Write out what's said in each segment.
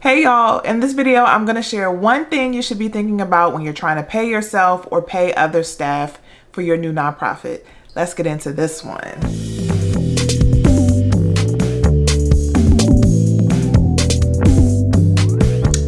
Hey y'all, in this video I'm going to share one thing you should be thinking about when you're trying to pay yourself or pay other staff for your new nonprofit. Let's get into this one.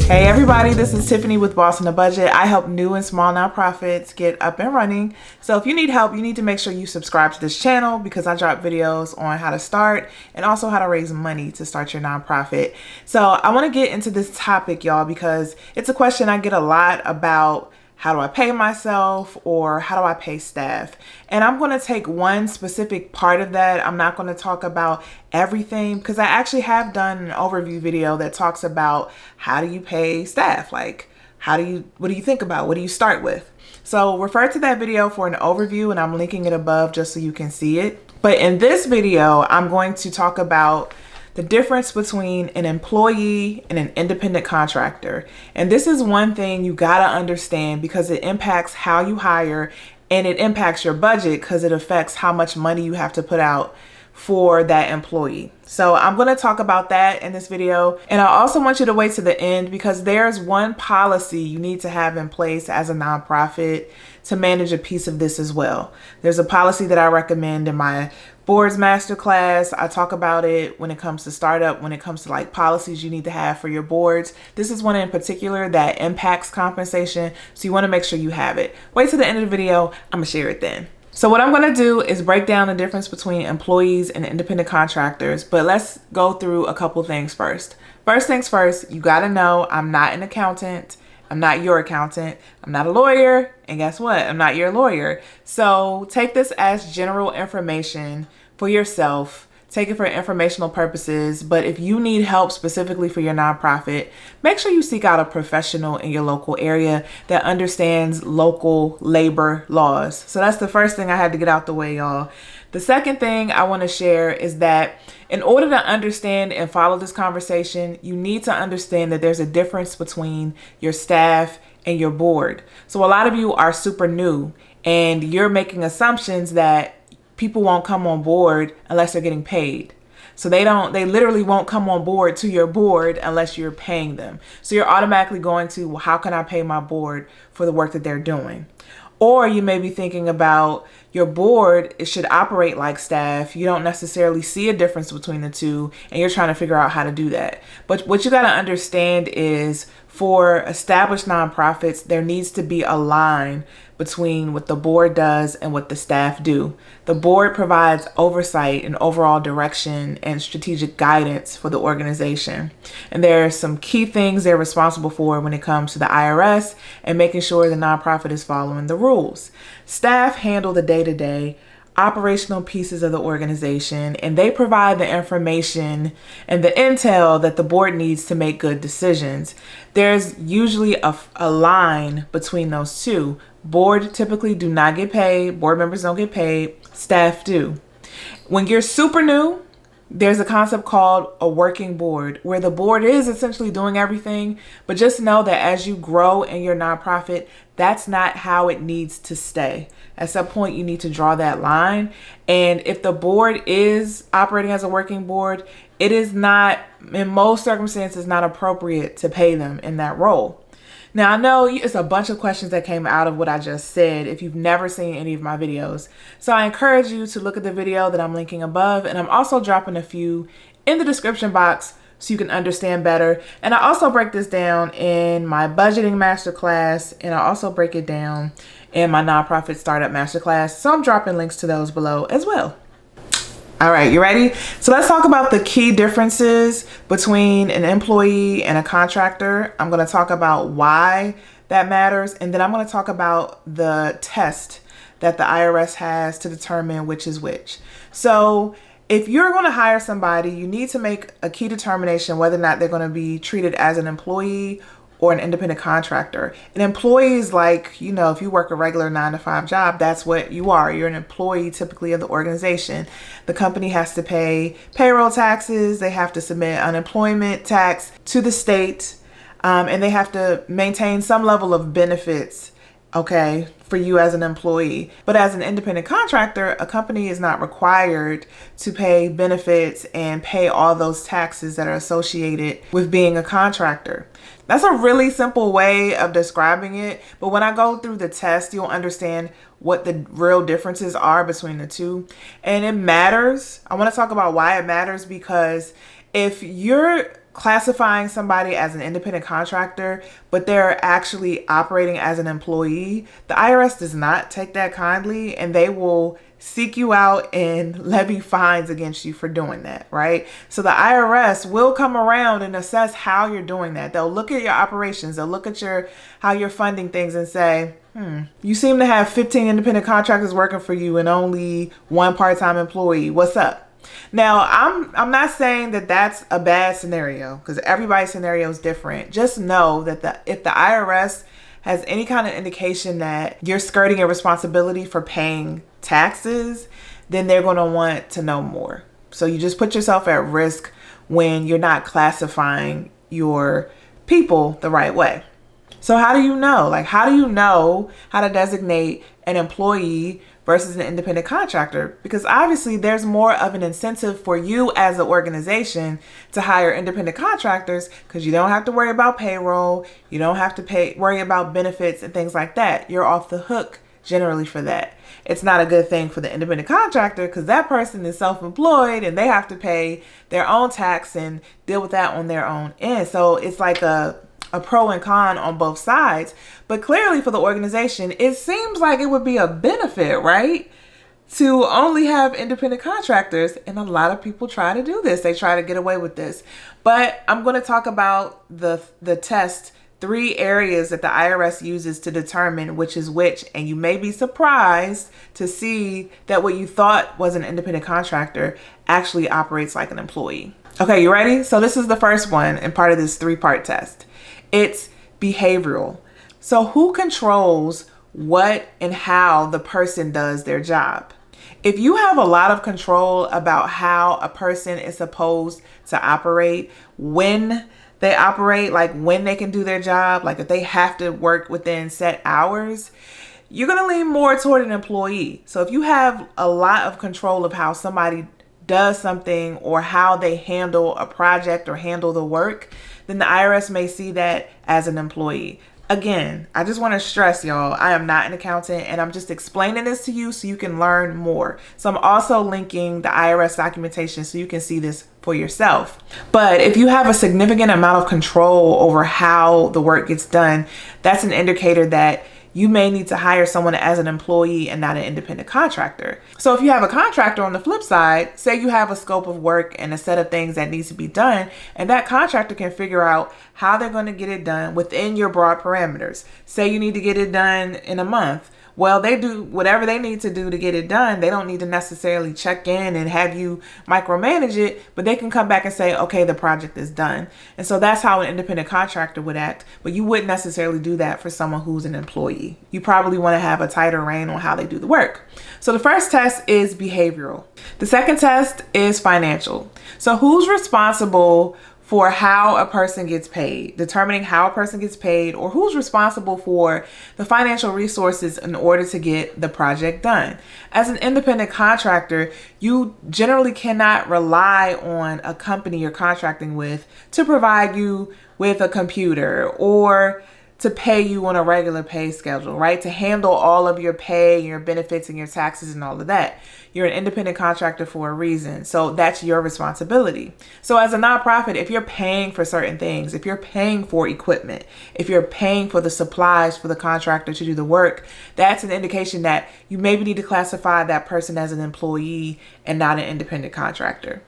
Hey everybody, this is Tiffany with Boss on a Budget. I help new and small nonprofits get up and running. So if you need help, you need to make sure you subscribe to this channel because I drop videos on how to start and also how to raise money to start your nonprofit. So I want to get into this topic, y'all, because it's a question I get a lot about: how do I pay myself, or how do I pay staff? And I'm going to take one specific part of that. I'm not going to talk about everything because I actually have done an overview video that talks about how do you pay staff? Like, what do you think about? What do you start with? So refer to that video for an overview, and I'm linking it above just so you can see it. But in this video, I'm going to talk about the difference between an employee and an independent contractor. And this is one thing you gotta understand because it impacts how you hire and it impacts your budget because it affects how much money you have to put out for that employee. So I'm going to talk about that in this video. And I also want you to wait to the end because there's one policy you need to have in place as a nonprofit to manage a piece of this as well. There's a policy that I recommend in my boards masterclass. I talk about it when it comes to startup, when it comes to like policies you need to have for your boards. This is one in particular that impacts compensation. So you want to make sure you have it. Wait till the end of the video. I'm gonna share it then. So what I'm going to do is break down the difference between employees and independent contractors, but let's go through a couple things first. First things first, you got to know I'm not an accountant. I'm not your accountant. I'm not a lawyer. And guess what? I'm not your lawyer. So take this as general information for yourself. Take it for informational purposes, but if you need help specifically for your nonprofit, make sure you seek out a professional in your local area that understands local labor laws. So that's the first thing I had to get out the way, y'all. The second thing I want to share is that in order to understand and follow this conversation, you need to understand that there's a difference between your staff and your board. So a lot of you are super new and you're making assumptions that people won't come on board unless they're getting paid. So they literally won't come on board to your board unless you're paying them. So you're automatically going to, well, how can I pay my board for the work that they're doing? Or you may be thinking about your board, it should operate like staff. You don't necessarily see a difference between the two, and you're trying to figure out how to do that. But what you got to understand is for established nonprofits, there needs to be a line between what the board does and what the staff do. The board provides oversight and overall direction and strategic guidance for the organization. And there are some key things they're responsible for when it comes to the IRS and making sure the nonprofit is following the rules. Staff handle the day-to-day operational pieces of the organization, and they provide the information and the intel that the board needs to make good decisions. There's usually a line between those two. Board typically do not get paid. Board members don't get paid. Staff do. When you're super new, there's a concept called a working board where the board is essentially doing everything, but just know that as you grow in your nonprofit, that's not how it needs to stay. At some point, you need to draw that line. And if the board is operating as a working board, it is not, in most circumstances, not appropriate to pay them in that role. Now, I know it's a bunch of questions that came out of what I just said if you've never seen any of my videos. So I encourage you to look at the video that I'm linking above, and I'm also dropping a few in the description box so you can understand better. And I also break this down in my budgeting masterclass, and I also break it down in my nonprofit startup masterclass. So I'm dropping links to those below as well. All right, you ready? So let's talk about the key differences between an employee and a contractor. I'm going to talk about why that matters, and then I'm going to talk about the test that the IRS has to determine which is which. So if you're going to hire somebody, you need to make a key determination whether or not they're going to be treated as an employee or an independent contractor. An employee is like, you know, if you work a regular 9-to-5 job, that's what you are. You're an employee typically of the organization. The company has to pay payroll taxes. They have to submit unemployment tax to the state, and they have to maintain some level of benefits, okay, for you as an employee. But as an independent contractor, a company is not required to pay benefits and pay all those taxes that are associated with being a contractor. That's a really simple way of describing it, but when I go through the test, you'll understand what the real differences are between the two. And it matters. I want to talk about why it matters, because if you're classifying somebody as an independent contractor, but they're actually operating as an employee, the IRS does not take that kindly, and they will seek you out and levy fines against you for doing that, right? So the IRS will come around and assess how you're doing that. They'll look at your operations, they'll look at how you're funding things and say, you seem to have 15 independent contractors working for you and only one part-time employee. What's up? Now, I'm not saying that that's a bad scenario, because everybody's scenario is different. Just know that if the IRS has any kind of indication that you're skirting your responsibility for paying taxes, then they're going to want to know more. So you just put yourself at risk when you're not classifying your people the right way. So how do you know? How do you know how to designate an employee versus an independent contractor? Because obviously there's more of an incentive for you as an organization to hire independent contractors, because you don't have to worry about payroll. You don't have to worry about benefits and things like that. You're off the hook generally for that. It's not a good thing for the independent contractor, because that person is self-employed and they have to pay their own tax and deal with that on their own end. So it's like a pro and con on both sides. But clearly for the organization, it seems like it would be a benefit, right, to only have independent contractors. And a lot of people try to do this. They try to get away with this. But I'm going to talk about the test, 3 areas that the IRS uses to determine which is which. And you may be surprised to see that what you thought was an independent contractor actually operates like an employee. Okay, you ready? So this is the first one and part of this 3-part test. It's behavioral. So who controls what and how the person does their job? If you have a lot of control about how a person is supposed to operate, when they operate, like when they can do their job, like if they have to work within set hours, you're going to lean more toward an employee. So if you have a lot of control of how somebody does something or how they handle a project or handle the work, then the IRS may see that as an employee. Again, I just want to stress, y'all, I am not an accountant, and I'm just explaining this to you so you can learn more. So I'm also linking the IRS documentation so you can see this for yourself. But if you have a significant amount of control over how the work gets done, that's an indicator that you may need to hire someone as an employee and not an independent contractor. So if you have a contractor on the flip side, say you have a scope of work and a set of things that needs to be done, and that contractor can figure out how they're going to get it done within your broad parameters. Say you need to get it done in a month. Well, they do whatever they need to do to get it done. They don't need to necessarily check in and have you micromanage it, but they can come back and say, okay, the project is done. And so that's how an independent contractor would act, but you wouldn't necessarily do that for someone who's an employee. You probably want to have a tighter rein on how they do the work. So the first test is behavioral. The second test is financial. So who's responsible for how a person gets paid, determining how a person gets paid, or who's responsible for the financial resources in order to get the project done. As an independent contractor, you generally cannot rely on a company you're contracting with to provide you with a computer or to pay you on a regular pay schedule, right? To handle all of your pay, your benefits, and your taxes and all of that. You're an independent contractor for a reason. So that's your responsibility. So as a nonprofit, if you're paying for certain things, if you're paying for equipment, if you're paying for the supplies for the contractor to do the work, that's an indication that you maybe need to classify that person as an employee and not an independent contractor.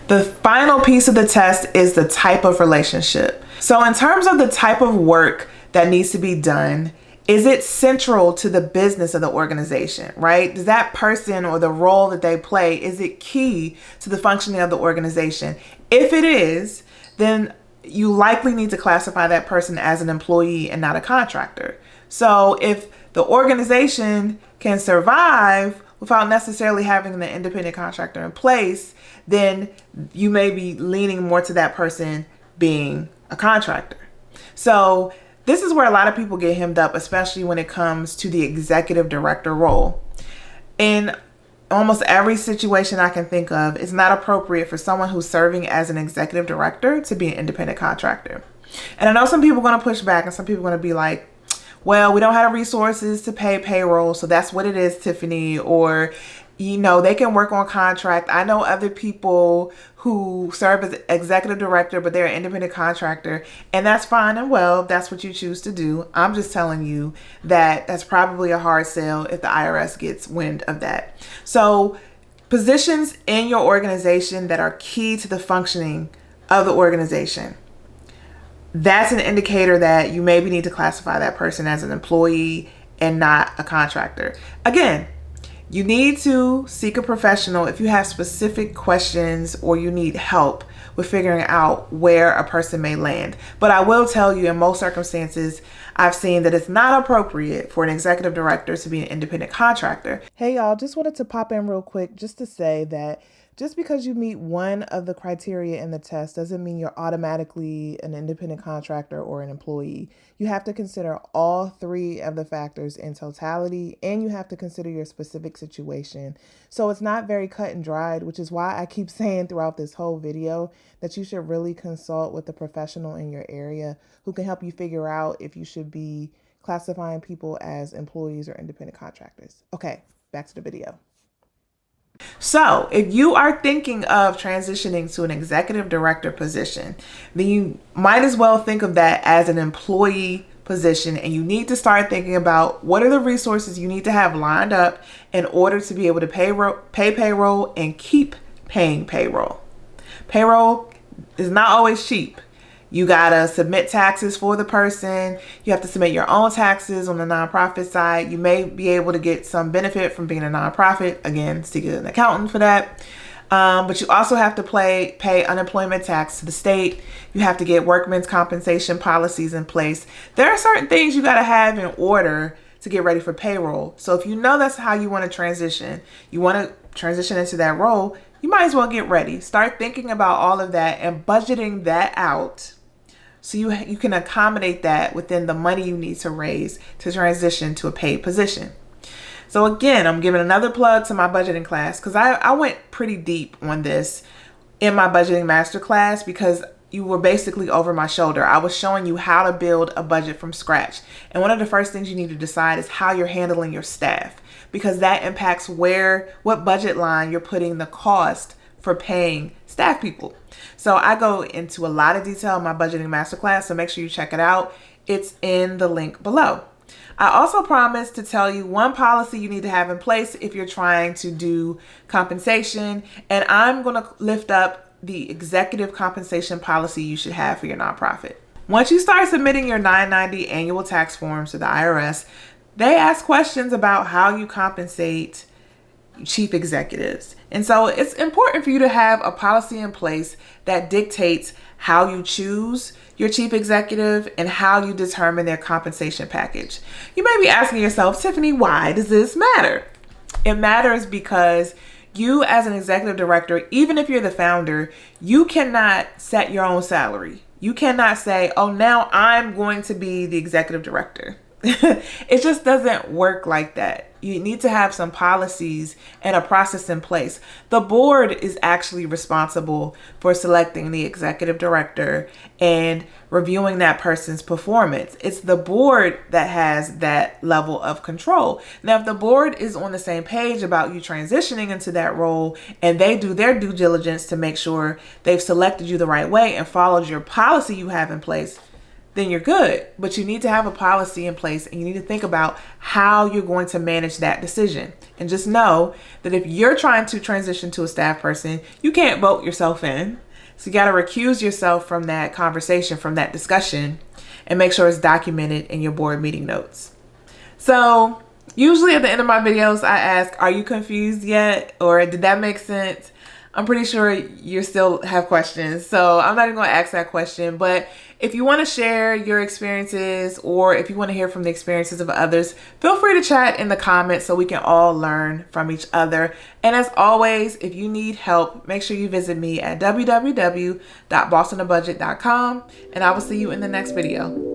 The final piece of the test is the type of relationship. So in terms of the type of work that needs to be done, is it central to the business of the organization, right? Does that person or the role that they play, is it key to the functioning of the organization? If it is, then you likely need to classify that person as an employee and not a contractor. So if the organization can survive without necessarily having the independent contractor in place, then you may be leaning more to that person being a contractor. So This is where a lot of people get hemmed up, especially when it comes to the executive director role. In almost every situation I can think of, it's not appropriate for someone who's serving as an executive director to be an independent contractor. And I know some people are going to push back, and some people are going to be like, well, we don't have the resources to pay payroll, so that's what it is, Tiffany. Or, you know, they can work on contract. I know other people who serve as executive director, but they're an independent contractor, and that's fine and well. That's what you choose to do. I'm just telling you that that's probably a hard sell if the IRS gets wind of that. So positions in your organization that are key to the functioning of the organization, that's an indicator that you maybe need to classify that person as an employee and not a contractor. Again, you need to seek a professional if you have specific questions or you need help with figuring out where a person may land. But I will tell you, in most circumstances, I've seen that it's not appropriate for an executive director to be an independent contractor. Hey y'all, just wanted to pop in real quick just to say that just because you meet one of the criteria in the test doesn't mean you're automatically an independent contractor or an employee. You have to consider all three of the factors in totality, and you have to consider your specific situation. So it's not very cut and dried, which is why I keep saying throughout this whole video that you should really consult with a professional in your area who can help you figure out if you should be classifying people as employees or independent contractors. Okay, back to the video. So if you are thinking of transitioning to an executive director position, then you might as well think of that as an employee position, and you need to start thinking about what are the resources you need to have lined up in order to be able to pay payroll and keep paying payroll. Payroll is not always cheap. You gotta submit taxes for the person. You have to submit your own taxes on the nonprofit side. You may be able to get some benefit from being a nonprofit. Again, seek an accountant for that. But you also have to pay unemployment tax to the state. You have to get workmen's compensation policies in place. There are certain things you gotta have in order to get ready for payroll. So if you know that's how you wanna transition, you wanna transition into that role, you might as well get ready. Start thinking about all of that and budgeting that out, so you can accommodate that within the money you need to raise to transition to a paid position. So again, I'm giving another plug to my budgeting class, because I went pretty deep on this in my budgeting masterclass, because you were basically over my shoulder. I was showing you how to build a budget from scratch. And one of the first things you need to decide is how you're handling your staff, because that impacts what budget line you're putting the cost for paying staff people. So I go into a lot of detail in my budgeting masterclass, so make sure you check it out. It's in the link below. I also promised to tell you one policy you need to have in place if you're trying to do compensation, and I'm going to lift up the executive compensation policy you should have for your nonprofit. Once you start submitting your 990 annual tax forms to the IRS, they ask questions about how you compensate chief executives. And so it's important for you to have a policy in place that dictates how you choose your chief executive and how you determine their compensation package. You may be asking yourself, Tiffany, why does this matter? It matters because you, as an executive director, even if you're the founder, you cannot set your own salary. You cannot say, oh, now I'm going to be the executive director. It just doesn't work like that. You need to have some policies and a process in place. The board is actually responsible for selecting the executive director and reviewing that person's performance. It's the board that has that level of control. Now, if the board is on the same page about you transitioning into that role and they do their due diligence to make sure they've selected you the right way and followed your policy you have in place, then you're good. But you need to have a policy in place, and you need to think about how you're going to manage that decision. And just know that if you're trying to transition to a staff person, you can't vote yourself in. So you got to recuse yourself from that conversation, from that discussion, and make sure it's documented in your board meeting notes. So usually at the end of my videos, I ask, are you confused yet? Or did that make sense? I'm pretty sure you still have questions, so I'm not even going to ask that question. But if you want to share your experiences, or if you want to hear from the experiences of others, feel free to chat in the comments so we can all learn from each other. And as always, if you need help, make sure you visit me at www.bossonabudget.com, and I will see you in the next video.